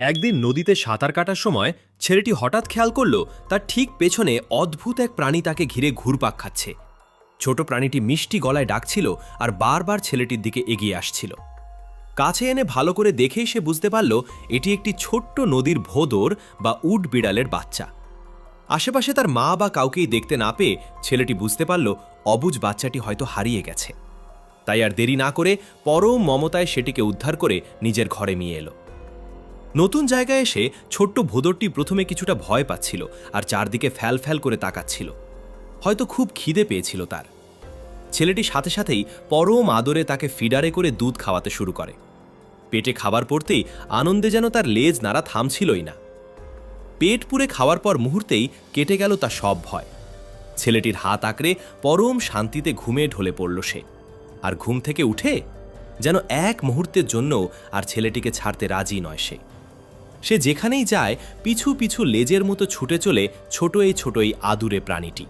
একদিন নদীতে সাঁতার কাটার সময় ছেলেটি হঠাৎ খেয়াল করল তার ঠিক পেছনে অদ্ভুত এক প্রাণী তাকে ঘিরে ঘুরপাক খাচ্ছে। ছোট প্রাণীটি মিষ্টি গলায় ডাকছিল আর বারবার ছেলেটির দিকে এগিয়ে আসছিল। কাছে এনে ভালো করে দেখেই সে বুঝতে পারল এটি একটি ছোট্ট নদীর ভোঁদর বা উট বিড়ালের বাচ্চা। আশেপাশে তার মা বা কাউকেই দেখতে না পেয়ে ছেলেটি বুঝতে পারল অবুঝ বাচ্চাটি হয়তো হারিয়ে গেছে। তাই আর দেরি না করে পরম মমতায় সেটিকে উদ্ধার করে নিজের ঘরে নিয়ে এলো। নতুন জায়গায় এসে ছোট্ট ভোঁদরটি প্রথমে কিছুটা ভয় পাচ্ছিল আর চারদিকে ফ্যাল ফ্যাল করে তাকাচ্ছিল। হয়তো খুব খিদে পেয়েছিল তার। ছেলেটি সাথে সাথেই পরম আদরে তাকে ফিডারে করে দুধ খাওয়াতে শুরু করে। পেটে খাবার পড়তেই আনন্দে যেন তার লেজ নাড়া থামছিলই না। পেট পুরে খাওয়ার পর মুহূর্তেই কেটে গেল তার সব ভয়। ছেলেটির হাত আঁকড়ে পরম শান্তিতে ঘুমে ঢলে পড়ল সে। আর ঘুম থেকে উঠে যেন এক মুহূর্তের জন্য আর ছেলেটিকে ছাড়তে রাজি নয় সে। সে যেখানেই যায় পিছু পিছু লেজের মতো ছুটে চলে ছোট এই আদুরে প্রাণীটি।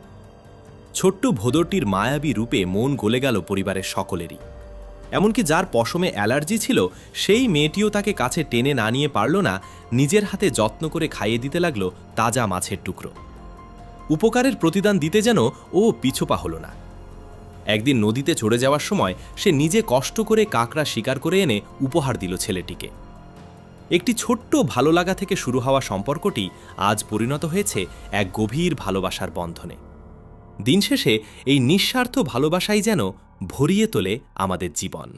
ছোট্ট ভোঁদরটির মায়াবী রূপে মন গলে গেল পরিবারের সকলেরই। এমনকি যার পশমে অ্যালার্জি ছিল সেই মেয়েটিও তাকে কাছে টেনে না নিয়ে পারল না, নিজের হাতে যত্ন করে খাইয়ে দিতে লাগলো তাজা মাছের টুকরো। উপকারের প্রতিদান দিতে যেন ও পিছুপা হল না। একদিন নদীতে চড়ে যাওয়ার সময় সে নিজে কষ্ট করে কাঁকড়া শিকার করে এনে উপহার দিল ছেলেটিকে। একটি ছোট্ট ভালো লাগা থেকে শুরু হওয়া সম্পর্কটি আজ পরিণত হয়েছে এক গভীর ভালোবাসার বন্ধনে। দিন শেষে এই নিঃস্বার্থ ভালোবাসাই যেন ভরিয়ে তোলে আমাদের জীবন।